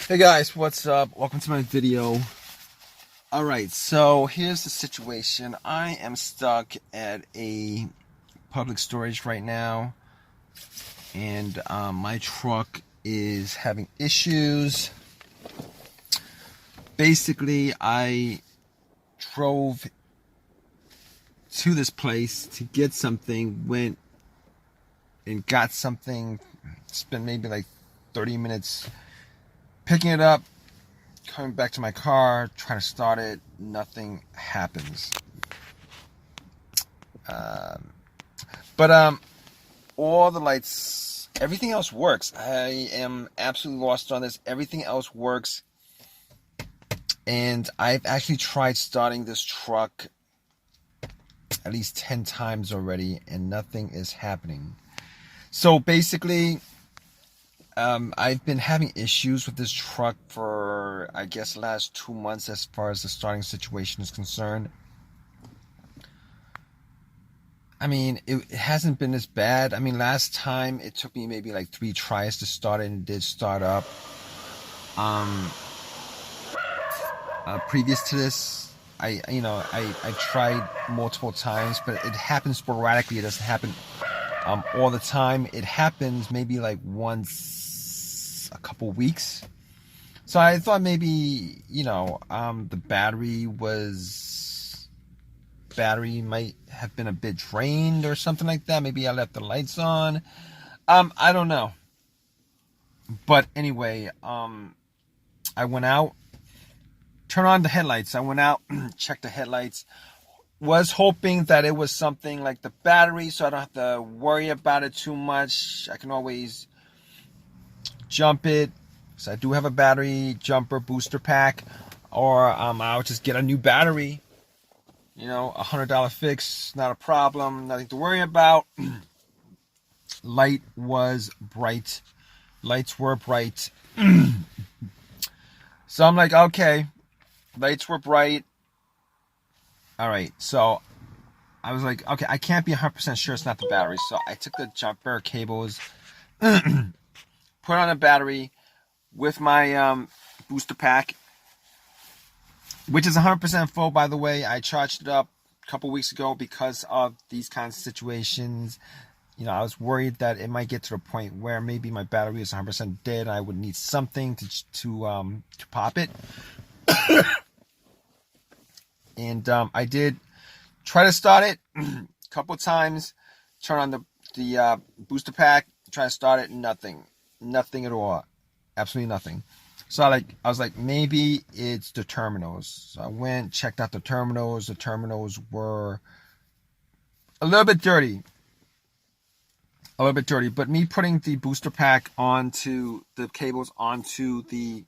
Hey guys, what's up? Welcome to my video. Alright, so here's the situation. I am stuck at a public storage right now, and my truck is having issues. Basically, I drove to this place to get something, went and got something, spent maybe like 30 minutes picking it up, coming back to my car, trying to start it, nothing happens. But all the lights, everything else works. I am absolutely lost on this. Everything else works. And I've actually tried starting this truck at least 10 times already, and nothing is happening. So basically, I've been having issues with this truck for, I guess, the last 2 months as far as the starting situation is concerned. I mean, it hasn't been as bad. I mean, last time it took me maybe like 3 tries to start it, and it did start up. Previous to this, I tried multiple times, but it happens sporadically. It doesn't happen all the time. It happens maybe like once a couple weeks. So I thought maybe, the battery might have been a bit drained or something like that. Maybe I left the lights on. I don't know. But anyway, I went out, turned on the headlights. I went out, checked the headlights. Was hoping that it was something like the battery, so I don't have to worry about it too much. I can always jump it. So I do have a battery jumper booster pack, or I'll just get a new battery. $100 fix, not a problem, nothing to worry about. Lights were bright. So I'm like, okay, lights were bright. All right, so I was like, okay, I can't be 100% sure it's not the battery. So I took the jumper cables, put on a battery with my booster pack, which is 100% full, by the way. I charged it up a couple weeks ago because of these kinds of situations. I was worried that it might get to the point where maybe my battery is 100% dead. I would need something to pop it. And I did try to start it a couple times, turn on the booster pack, try to start it, nothing at all, absolutely nothing. So I was like, maybe it's the terminals. So I went, checked out the terminals. The terminals were a little bit dirty, but me putting the booster pack onto the cables, onto the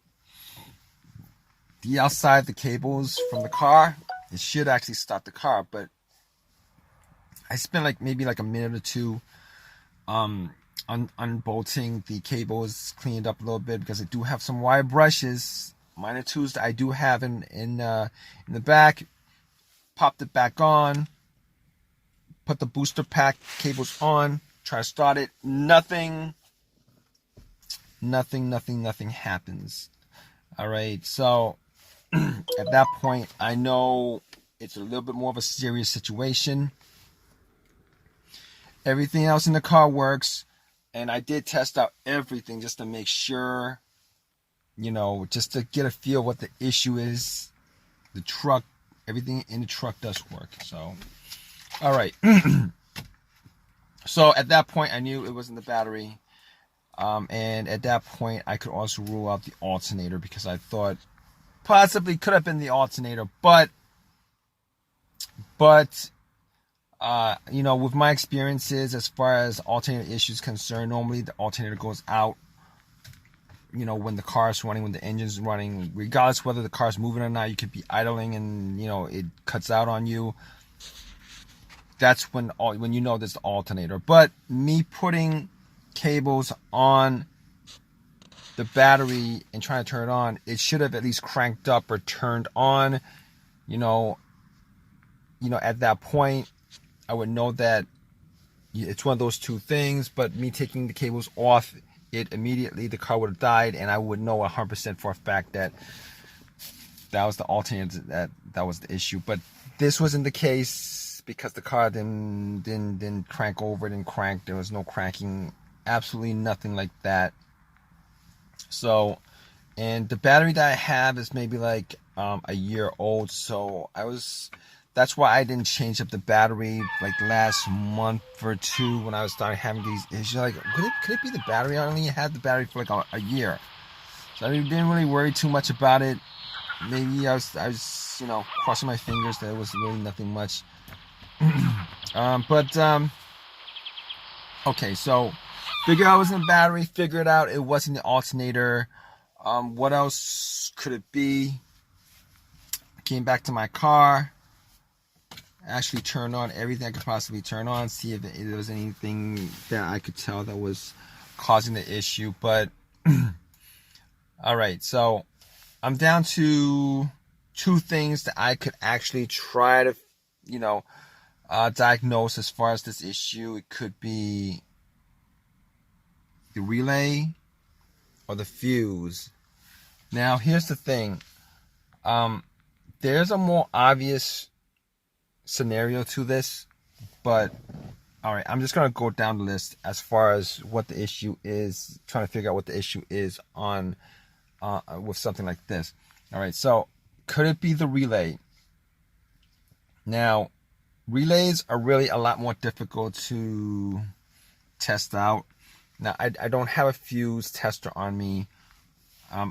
outside of the cables from the car, it should actually start the car. But I spent maybe a minute or two unbolting the cables, cleaned up a little bit because I do have some wire brushes, minor tools that I do have in the back. Popped it back on, put the booster pack cables on, try to start it, nothing happens. All right, so at that point, I know it's a little bit more of a serious situation. Everything else in the car works, and I did test out everything just to make sure, just to get a feel what the issue is. The truck, everything in the truck does work. So, all right. So at that point, I knew it wasn't the battery. And at that point, I could also rule out the alternator because I thought possibly could have been the alternator, but with my experiences as far as alternator issues concerned, normally the alternator goes out, when the car is running, when the engine's running, regardless whether the car's moving or not. You could be idling and, it cuts out on you. That's when there's the alternator. But me putting cables on the battery and trying to turn it on, it should have at least cranked up or turned on. At that point, I would know that it's one of those two things. But me taking the cables off, immediately the car would have died, and I would know 100% for a fact that that was the alternator, that was the issue. But this wasn't the case because the car didn't crank over, didn't crank. There was no cranking, absolutely nothing like that. So, and the battery that I have is maybe like a year old. So that's why I didn't change up the battery like last month or two when I was starting having these issues. Like, could it be the battery? I only had the battery for like a year, so I didn't really worry too much about it. Maybe I was crossing my fingers that it was really nothing much. Okay, so figure out it wasn't the battery, figure it out it wasn't the alternator. What else could it be? Came back to my car, actually turned on everything I could possibly turn on, see if there was anything that I could tell that was causing the issue. But all right, so I'm down to 2 things that I could actually try to diagnose as far as this issue. It could be the relay or the fuse. Now here's the thing, there's a more obvious scenario to this, but all right, I'm just gonna go down the list as far as what the issue is, trying to figure out what the issue is on with something like this. All right, so could it be the relay? Now, relays are really a lot more difficult to test out. Now, I don't have a fuse tester on me.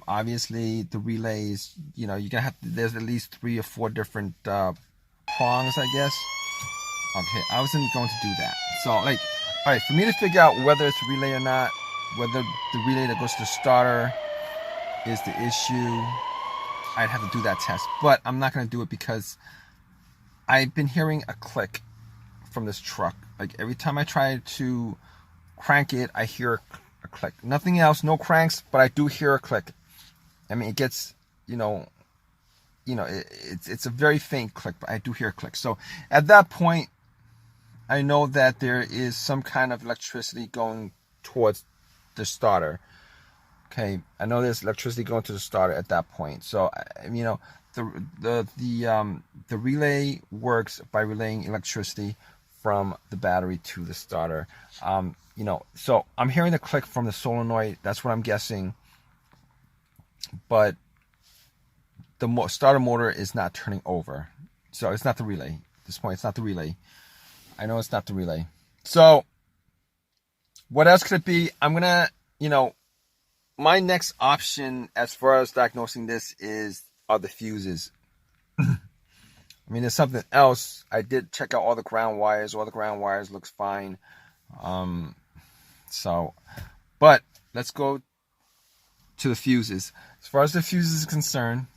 Obviously, the relays, you're gonna have there's at least 3 or 4 different prongs, I guess. Okay, I wasn't going to do that. So, all right, for me to figure out whether it's a relay or not, whether the relay that goes to the starter is the issue, I'd have to do that test. But I'm not going to do it because I've been hearing a click from this truck. Like, every time I try to crank it, I hear a click. Nothing else, no cranks, but I do hear a click. I mean, it gets, it's a very faint click, but I do hear a click. So at that point, I know that there is some kind of electricity going towards the starter. Okay, I know there's electricity going to the starter at that point. So the relay works by relaying electricity from the battery to the starter. So I'm hearing the click from the solenoid. That's what I'm guessing. But the starter motor is not turning over. So it's not the relay. At this point, it's not the relay. I know it's not the relay. So what else could it be? I'm going to, my next option as far as diagnosing this are the fuses. I mean, there's something else. I did check out all the ground wires. All the ground wires looks fine. But let's go to the fuses. As far as the fuses is concerned,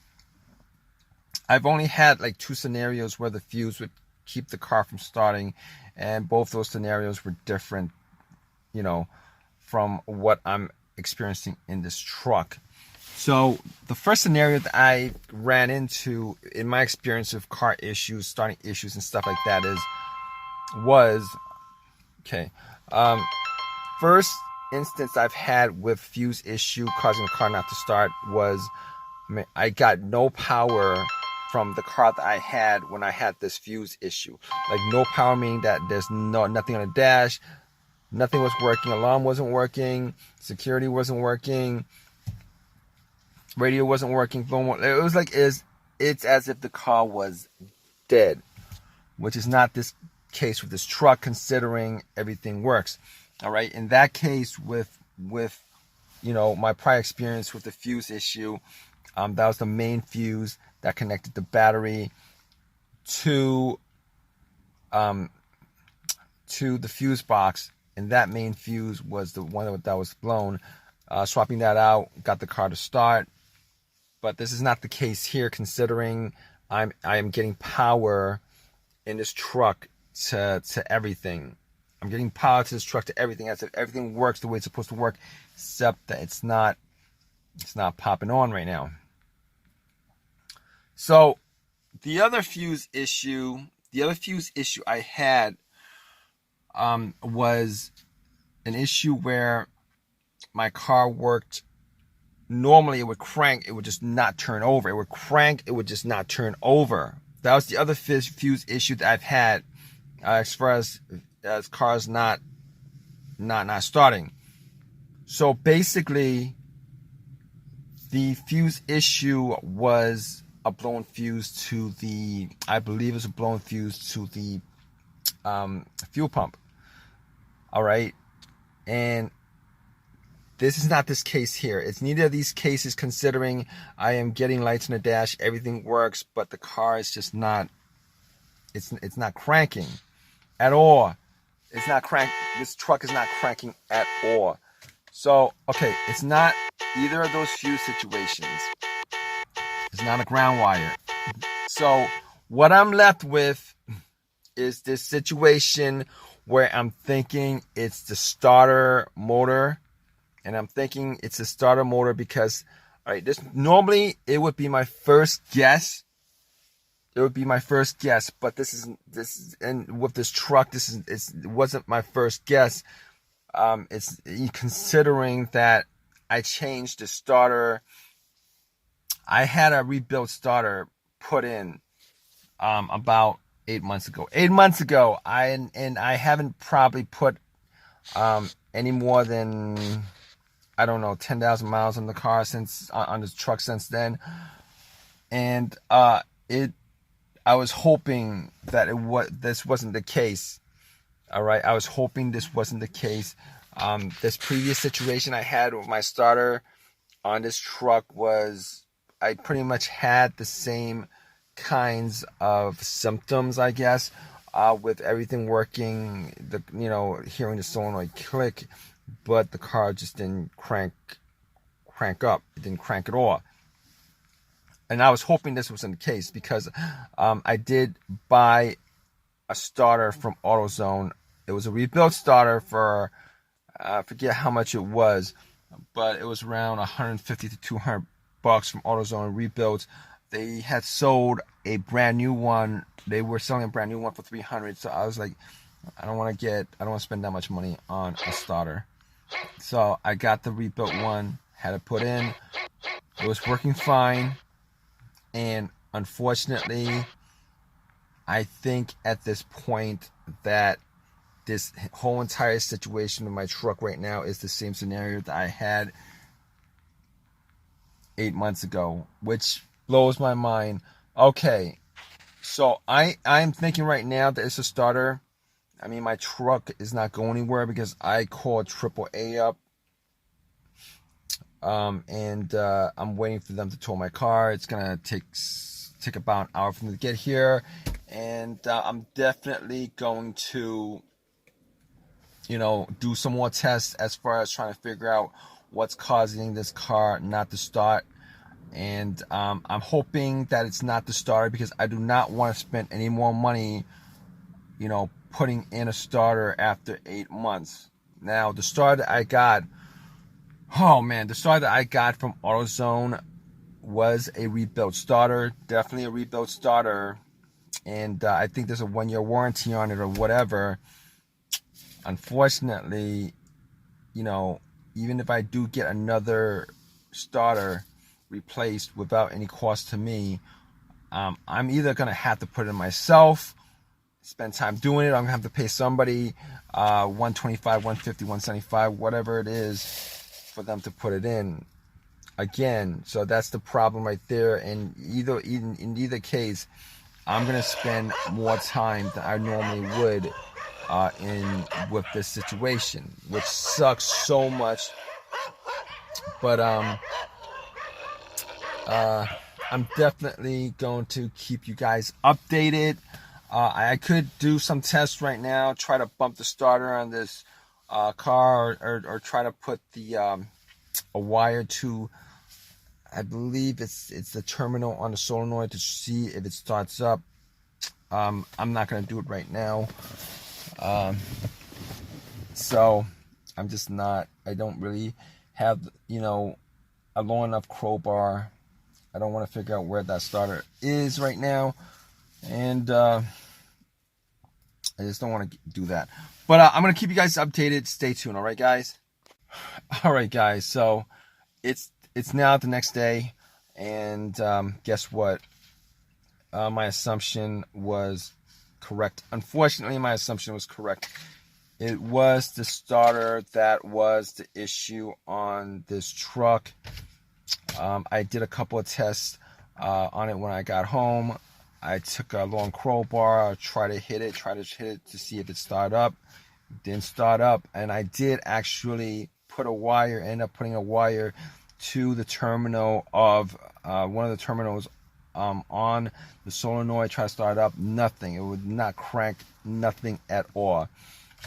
I've only had like 2 scenarios where the fuse would keep the car from starting, and both those scenarios were different, from what I'm experiencing in this truck. So the first scenario that I ran into in my experience of car issues, starting issues and stuff like that first instance I've had with fuse issue causing the car not to start was, I got no power from the car that I had when I had this fuse issue. Like, no power meaning that there's nothing on the dash, nothing was working, alarm wasn't working, security wasn't working, radio wasn't working, phone. It was like it's as if the car was dead, which is not this case with this truck, considering everything works. All right, in that case with my prior experience with the fuse issue, that was the main fuse that connected the battery to the fuse box, and that main fuse was the one that was blown. Swapping that out got the car to start. But this is not the case here, considering I am getting power in this truck to everything. I'm getting power to this truck to everything. As if everything works the way it's supposed to work, except that it's not popping on right now. So the other fuse issue I had was an issue where my car worked. Normally it would crank, it would just not turn over. It would crank, it would just not turn over. That was the other fuse issue that I've had, as far as cars not starting. So basically, the fuse issue was a blown fuse to the, I believe it's a blown fuse to the fuel pump. All right, and this is not this case here. It's neither of these cases, considering I am getting lights on the dash, everything works, but the car is just not, it's not cranking at all. It's not crank. This truck is not cranking at all. So, okay, it's not either of those fuse situations. It's not a ground wire. So, what I'm left with is this situation where I'm thinking it's the starter motor. And I'm thinking it's a starter motor because, all right, this normally it would be my first guess. It would be my first guess, but this is, and with this truck, it wasn't my first guess. It's considering that I changed the starter. I had a rebuilt starter put in about 8 months ago. 8 months ago, I haven't probably put any more than, I don't know, 10,000 miles on the car on the truck since then. And I was hoping that this wasn't the case. All right, I was hoping this wasn't the case. This previous situation I had with my starter on this truck was, I pretty much had the same kinds of symptoms, I guess, with everything working, hearing the solenoid click, but the car just didn't crank up. It didn't crank at all. And I was hoping this wasn't the case because I did buy a starter from AutoZone. It was a rebuilt starter for, I forget how much it was, but it was around 150 to 200 bucks from AutoZone rebuilt. They had sold a brand new one. They were selling a brand new one for 300. So I was like, I don't want to spend that much money on a starter. So I got the rebuilt one, had it put in. It was working fine. And unfortunately, I think at this point that this whole entire situation with my truck right now is the same scenario that I had 8 months ago, which blows my mind. Okay, so I'm thinking right now that it's a starter. I mean, my truck is not going anywhere because I called AAA up. And I'm waiting for them to tow my car. It's gonna take about an hour for them to get here, and I'm definitely going to, do some more tests as far as trying to figure out what's causing this car not to start. And I'm hoping that it's not the starter because I do not want to spend any more money, putting in a starter after 8 months. Now, the starter that I got. Oh man, the starter that I got from AutoZone was a rebuilt starter, definitely a rebuilt starter, and I think there's a 1-year warranty on it or whatever. Unfortunately, even if I do get another starter replaced without any cost to me, I'm either gonna have to put it in myself, spend time doing it. I'm gonna have to pay somebody $125, $150, $175, whatever it is, for them to put it in again. So that's the problem right there. And in either case, I'm gonna spend more time than I normally would with this situation, which sucks so much. But I'm definitely going to keep you guys updated. I could do some tests right now, try to bump the starter on this car, or try to put the a wire to, I believe it's the terminal on the solenoid to see if it starts up. I'm not gonna do it right now. So I'm just not. I don't really have a long enough crowbar. I don't want to figure out where that starter is right now, and I just don't want to do that. But I'm gonna keep you guys updated. Stay tuned, all right, guys? All right, guys. So it's now the next day, and guess what? My assumption was correct. Unfortunately, my assumption was correct. It was the starter that was the issue on this truck. I did a couple of tests on it when I got home. I took a long crowbar, tried to hit it to see if it started up. It didn't start up, and I did actually end up putting a wire to the terminal of one of the terminals on the solenoid. Try to start it up, nothing. It would not crank, nothing at all.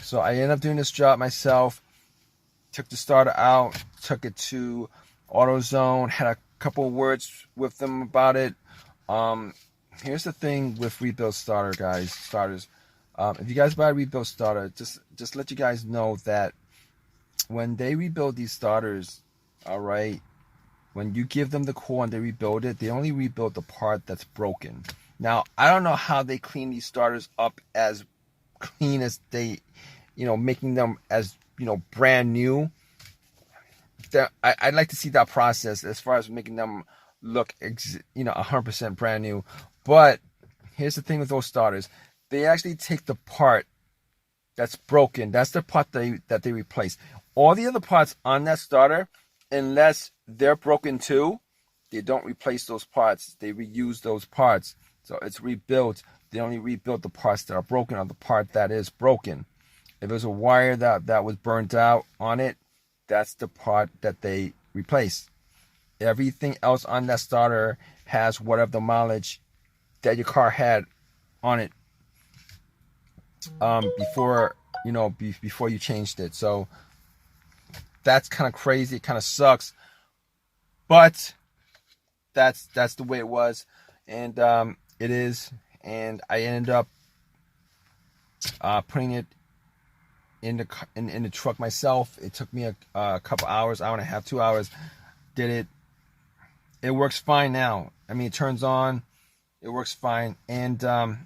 So I ended up doing this job myself. Took the starter out, took it to AutoZone, had a couple of words with them about it. Here's the thing with rebuild starters. If you guys buy a rebuild starter, just let you guys know that when they rebuild these starters, all right, when you give them the core and they rebuild it, they only rebuild the part that's broken. Now, I don't know how they clean these starters up as clean as they, making them as, brand new. I'd like to see that process as far as making them look, 100% brand new. But here's the thing with those starters. They actually take the part that's broken. That's the part that they replace. All the other parts on that starter, unless they're broken too, they don't replace those parts. They reuse those parts. So it's rebuilt. They only rebuild the parts that are broken or the part that is broken. If there's a wire that was burnt out on it, that's the part that they replace. Everything else on that starter has whatever the mileage that your car had on it before you changed it. So that's kind of crazy. It kind of sucks, but that's the way it was, and it is. And I ended up putting it in the truck myself. It took me a couple hours, hour and a half, 2 hours. Did it. It works fine now. I mean, it turns on. It works fine. And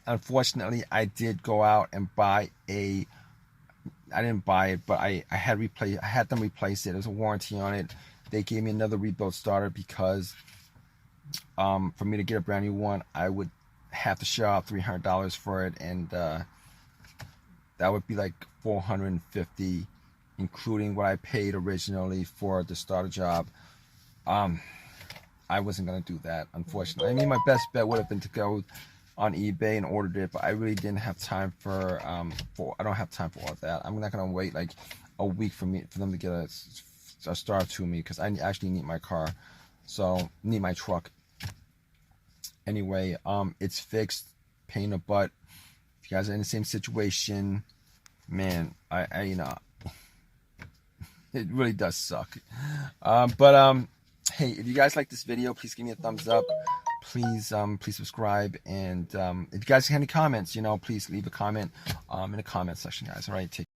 unfortunately, I did go out and buy I didn't buy it, but I had them replace it. There's a warranty on it. They gave me another rebuild starter because for me to get a brand new one, I would have to shell out $300 for it, and that would be like $450, including what I paid originally for the starter job. I wasn't gonna do that, unfortunately. I mean, my best bet would have been to go on eBay and ordered it, but I really didn't have time for I don't have time for all that. I'm not gonna wait like a week for them to get a starter to me, because I actually need my car, so need my truck. Anyway, it's fixed. Pain in the butt. If you guys are in the same situation, man, I it really does suck. But hey, if you guys like this video, please give me a thumbs up. Please subscribe, and if you guys have any comments, please leave a comment in the comment section, guys. All right, take